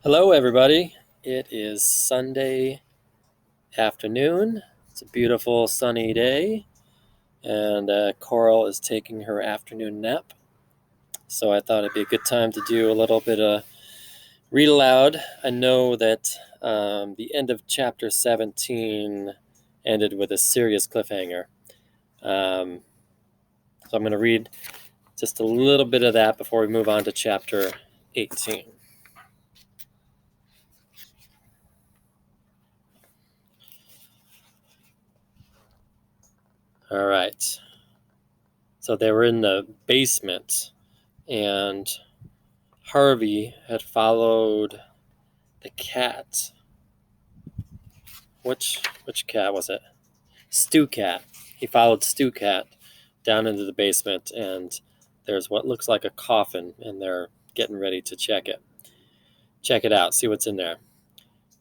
Hello, everybody. It is Sunday afternoon. It's a beautiful sunny day, and Coral is taking her afternoon nap. So I thought it'd be a good time to do a little bit of read aloud. I know that the end of chapter 17 ended with a serious cliffhanger. Um, so I'm going to read just a little bit of that before we move on to chapter 18. All right. So they were in the basement, and Harvey had followed the cat. Which cat was it? Stu Cat. He followed Stu Cat down into the basement, and there's what looks like a coffin, and they're getting ready to check it. Check it out, see what's in there.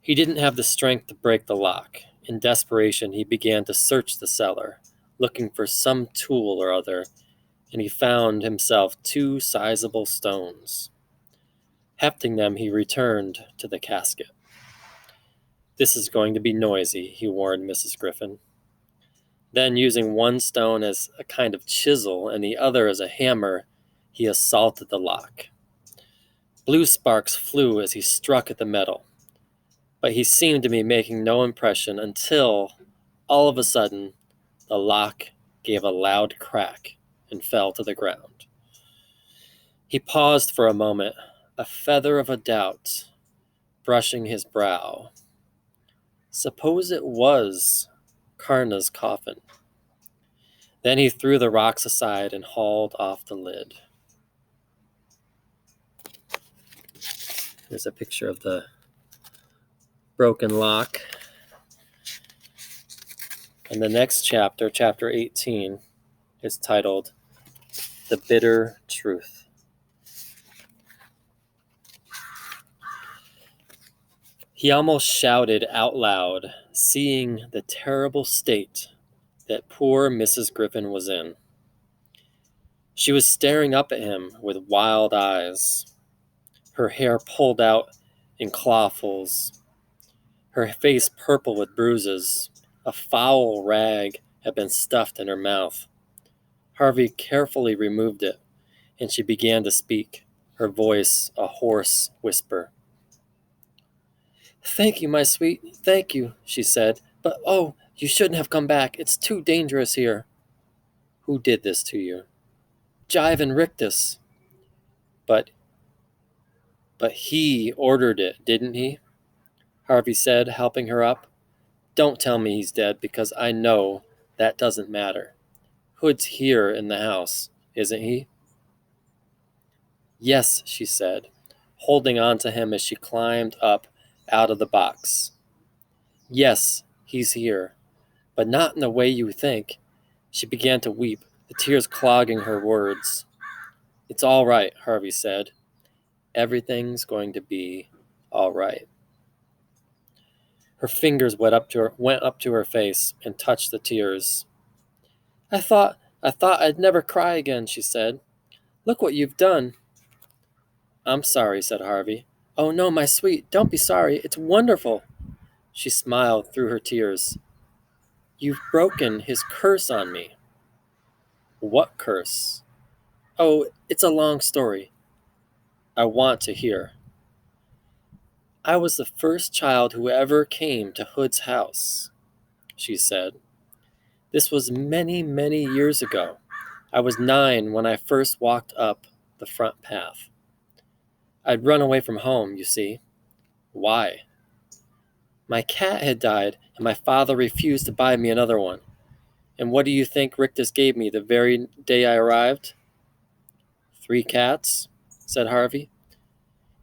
He didn't have the strength to break the lock. In desperation, he began to search the cellar, looking for some tool or other, and he found himself two sizable stones. Hefting them, he returned to the casket. "This is going to be noisy," he warned Mrs. Griffin. Then, using one stone as a kind of chisel and the other as a hammer, he assaulted the lock. Blue sparks flew as he struck at the metal, but he seemed to be making no impression until, all of a sudden, the lock gave a loud crack and fell to the ground. He paused for a moment, a feather of a doubt brushing his brow. Suppose it was Karna's coffin. Then he threw the rocks aside and hauled off the lid. Here's a picture of the broken lock. And the next chapter, chapter 18, is titled The Bitter Truth. He almost shouted out loud, seeing the terrible state that poor Mrs. Griffin was in. She was staring up at him with wild eyes, her hair pulled out in clawfuls, her face purple with bruises. A foul rag had been stuffed in her mouth. Harvey carefully removed it, and she began to speak, her voice a hoarse whisper. "Thank you, my sweet, thank you," she said. "But oh, you shouldn't have come back. It's too dangerous here." "Who did this to you?" "Jive and Rictus." But he ordered it, didn't he?" Harvey said, helping her up. "Don't tell me he's dead, because I know that doesn't matter. Hood's here in the house, isn't he?" "Yes," she said, holding on to him as she climbed up out of the box. "Yes, he's here, but not in the way you think." She began to weep, the tears clogging her words. "It's all right," Harvey said. "Everything's going to be all right." Her fingers went up to her face and touched the tears. I thought I'd never cry again," she said. "Look what you've done." "I'm sorry," said Harvey. "Oh no, my sweet, don't be sorry. It's wonderful." She smiled through her tears. "You've broken his curse on me." "What curse?" "Oh, it's a long story." "I want to hear." "I was the first child who ever came to Hood's house," she said. "This was many, many years ago. I was 9 when I first walked up the front path. I'd run away from home, you see." "Why?" "My cat had died, and my father refused to buy me another one. And what do you think Rictus gave me the very day I arrived?" "3 cats," said Harvey.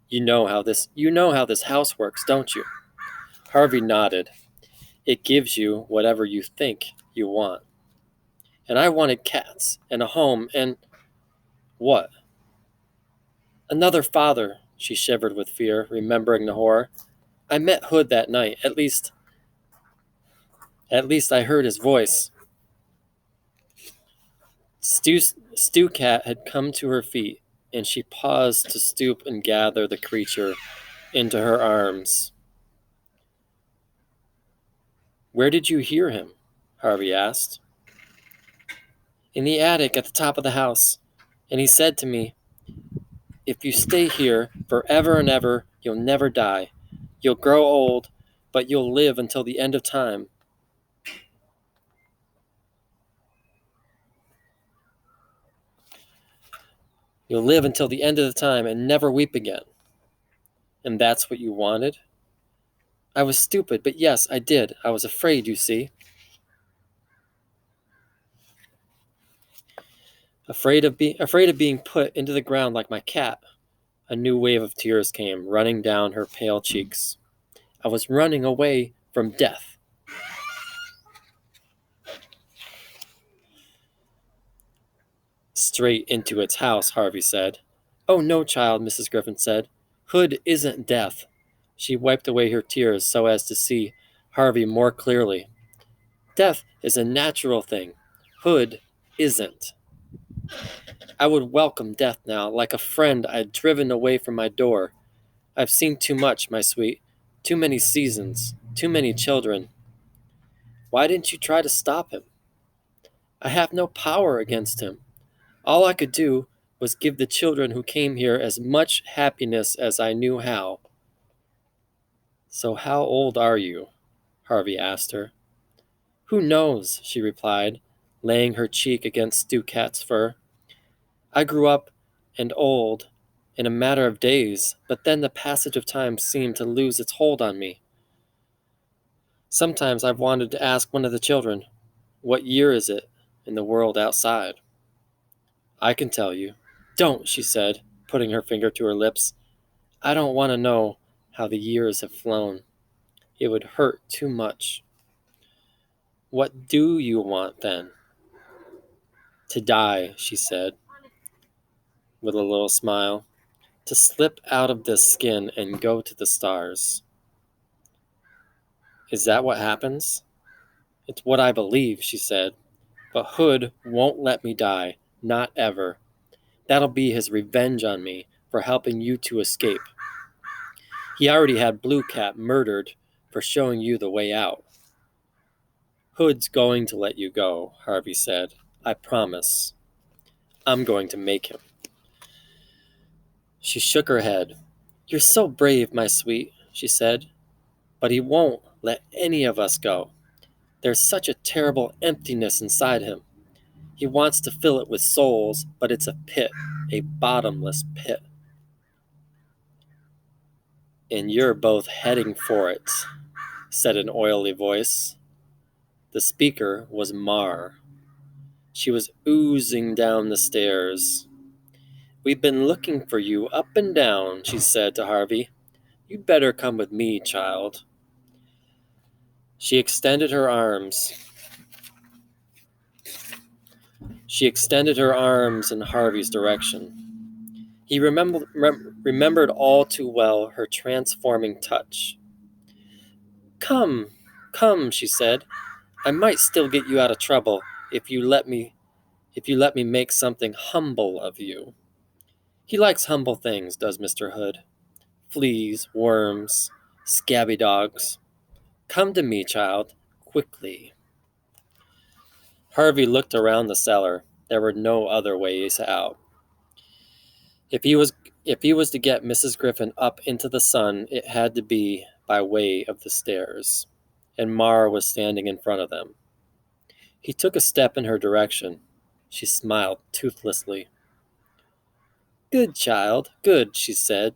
You know how this house works, don't you?" Harvey nodded. "It gives you whatever you think you want." "And I wanted cats, and a home, and—" "What?" "Another father," she shivered with fear, remembering the horror. "I met Hood that night. At least I heard his voice." Stu Cat had come to her feet, and she paused to stoop and gather the creature into her arms. "Where did you hear him?" Harvey asked. "In the attic at the top of the house. And he said to me, 'If you stay here forever and ever, you'll never die. You'll grow old, but you'll live until the end of time.'" "You'll live until the end of the time and never weep again." "And that's what you wanted?" "I was stupid, but yes, I did. I was afraid, you see." Afraid of being put into the ground like my cat." A new wave of tears came running down her pale cheeks. "I was running away from death." "Straight into its house," Harvey said. "Oh, no, child," Mrs. Griffin said. "Hood isn't death." She wiped away her tears so as to see Harvey more clearly. "Death is a natural thing. Hood isn't. I would welcome death now, like a friend I'd driven away from my door. I've seen too much, my sweet. Too many seasons. Too many children. Why didn't you try to stop him?" "I have no power against him. All I could do was give the children who came here as much happiness as I knew how." "So how old are you?" Harvey asked her. "Who knows?" she replied, laying her cheek against Stu Cat's fur. "I grew up and old in a matter of days, but then the passage of time seemed to lose its hold on me. Sometimes I've wanted to ask one of the children, 'What year is it in the world outside?'" "I can tell you." "Don't," she said, putting her finger to her lips. "I don't want to know how the years have flown. It would hurt too much." "What do you want, then?" "To die," she said, with a little smile. "To slip out of this skin and go to the stars." "Is that what happens?" "It's what I believe," she said. "But Hood won't let me die. Not ever. That'll be his revenge on me for helping you to escape. He already had Blue Cat murdered for showing you the way out." "Hood's going to let you go," Harvey said. "I promise. I'm going to make him." She shook her head. "You're so brave, my sweet," she said. "But he won't let any of us go. There's such a terrible emptiness inside him. He wants to fill it with souls, but it's a pit, a bottomless pit. And you're both heading for it," said an oily voice. The speaker was Mar. She was oozing down the stairs. "We've been looking for you up and down," she said to Harvey. "You'd better come with me, child." She extended her arms. In Harvey's direction. He remembered all too well her transforming touch. "Come, come," she said. "I might still get you out of trouble if you let me make something humble of you." He likes humble things, does Mr. Hood. Fleas, worms, scabby dogs. "Come to me, child, quickly." Harvey looked around the cellar. There were no other ways out. If he was to get Mrs. Griffin up into the sun, it had to be by way of the stairs, and Mar was standing in front of them. He took a step in her direction. She smiled toothlessly. "Good child, good," she said.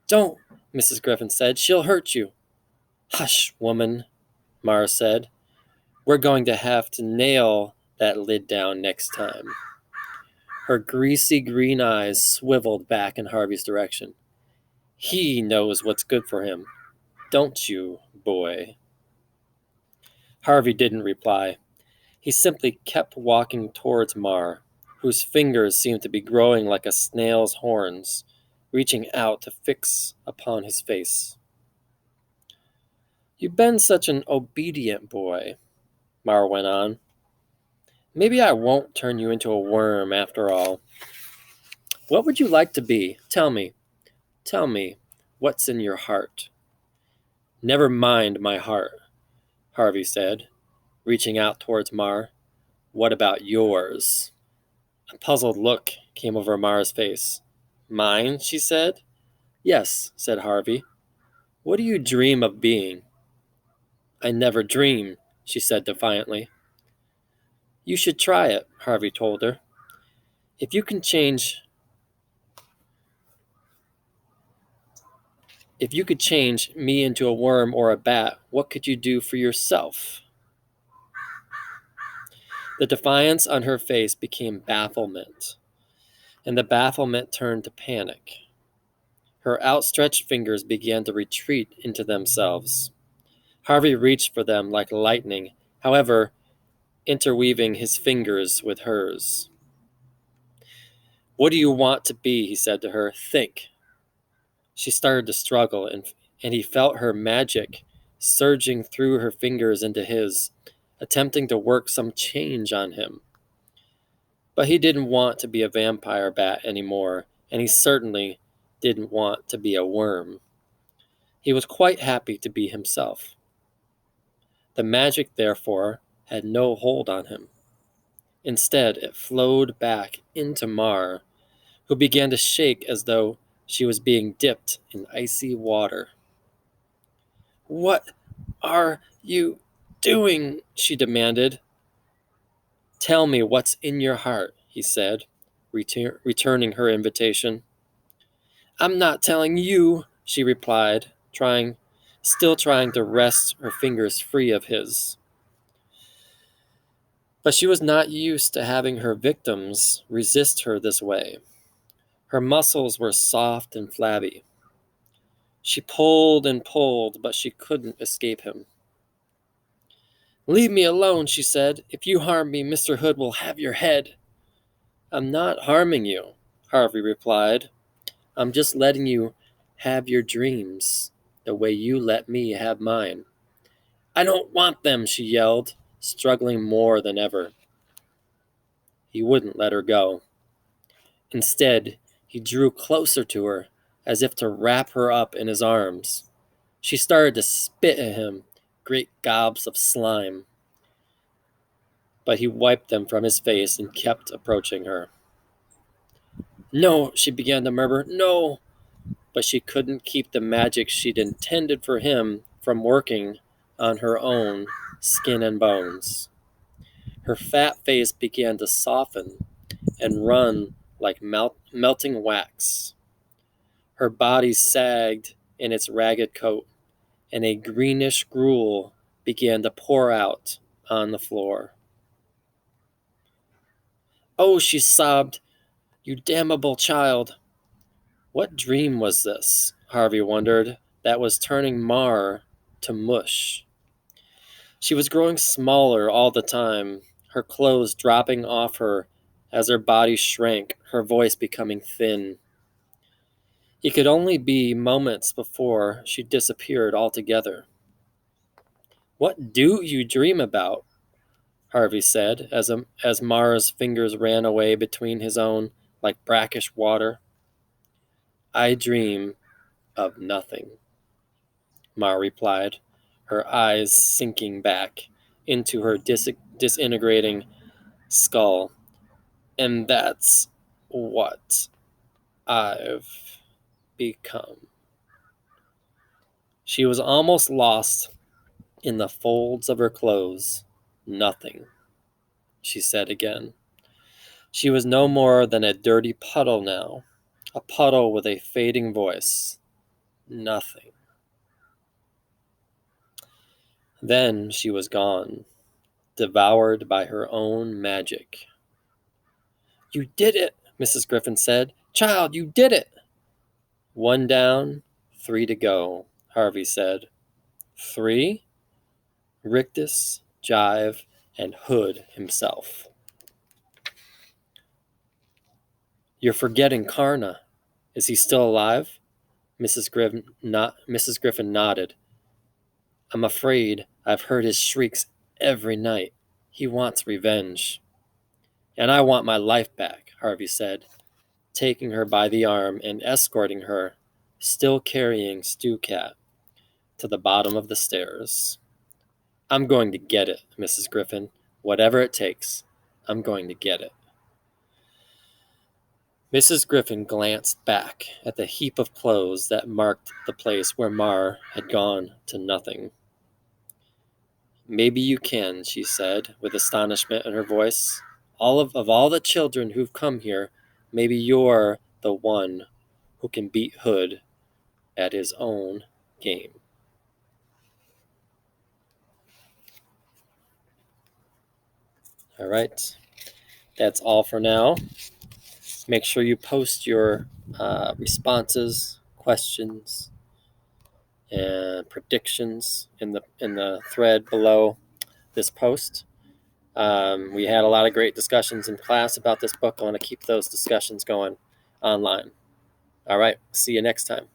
"Don't," Mrs. Griffin said. "She'll hurt you." "Hush, woman," Mar said. "We're going to have to nail that lid down next time." Her greasy green eyes swiveled back in Harvey's direction. "He knows what's good for him. Don't you, boy?" Harvey didn't reply. He simply kept walking towards Mar, whose fingers seemed to be growing like a snail's horns, reaching out to fix upon his face. "You've been such an obedient boy," Mar went on. "Maybe I won't turn you into a worm after all. What would you like to be? Tell me. Tell me. What's in your heart?" "Never mind my heart," Harvey said, reaching out towards Mar. "What about yours?" A puzzled look came over Mara's face. "Mine?" she said. "Yes," said Harvey. "What do you dream of being?" "I never dream," she said defiantly. "You should try it," Harvey told her. If you can change If you could change me into a worm or a bat, what could you do for yourself?" The defiance on her face became bafflement, and the bafflement turned to panic. Her outstretched fingers began to retreat into themselves. Harvey reached for them like lightning, however, interweaving his fingers with hers. "What do you want to be?" he said to her. "Think." She started to struggle, and he felt her magic surging through her fingers into his, attempting to work some change on him. But he didn't want to be a vampire bat anymore, and he certainly didn't want to be a worm. He was quite happy to be himself. The magic, therefore, had no hold on him. Instead, it flowed back into Mar, who began to shake as though she was being dipped in icy water. "What are you doing?" she demanded. "Tell me what's in your heart," he said, returning her invitation. "I'm not telling you," she replied, still trying to wrest her fingers free of his. But she was not used to having her victims resist her this way. Her muscles were soft and flabby. She pulled and pulled, but she couldn't escape him. "Leave me alone," she said. "If you harm me, Mr. Hood will have your head." "I'm not harming you," Harvey replied. "I'm just letting you have your dreams, the way you let me have mine." "I don't want them," she yelled, struggling more than ever. He wouldn't let her go. Instead, he drew closer to her, as if to wrap her up in his arms. She started to spit at him, great gobs of slime. But he wiped them from his face and kept approaching her. "No," she began to murmur, "no." But she couldn't keep the magic she'd intended for him from working on her own skin and bones. Her fat face began to soften and run like melting wax. Her body sagged in its ragged coat, and a greenish gruel began to pour out on the floor. "Oh," she sobbed, "you damnable child." What dream was this, Harvey wondered, that was turning Mar to mush? She was growing smaller all the time, her clothes dropping off her as her body shrank, her voice becoming thin. It could only be moments before she disappeared altogether. "What do you dream about?" Harvey said, as Mara's fingers ran away between his own like brackish water. "I dream of nothing," Mara replied, her eyes sinking back into her disintegrating skull. "And that's what I've become." She was almost lost in the folds of her clothes. "Nothing," she said again. She was no more than a dirty puddle now, a puddle with a fading voice. Nothing. Then she was gone, devoured by her own magic. "You did it," Mrs. Griffin said. "Child, you did it." "One down, 3 to go," Harvey said. 3? Rictus, Jive, and Hood himself. "You're forgetting Karna. Is he still alive?" Mrs. Griffin nodded. "I'm afraid I've heard his shrieks every night. He wants revenge." "And I want my life back," Harvey said, taking her by the arm and escorting her still carrying Stu Cat to the bottom of the stairs. I'm going to get it, Mrs. Griffin. Whatever it takes, I'm going to get it. Mrs. Griffin glanced back at the heap of clothes that marked the place where Mar had gone to nothing. Maybe you can, she said, with astonishment in her voice. Of all the children who've come here, maybe you're the one who can beat Hood at his own game. All right, that's all for now. Make sure you post your responses, questions, and predictions in the thread below this post. We had a lot of great discussions in class about this book. I want to keep those discussions going online. All right, see you next time.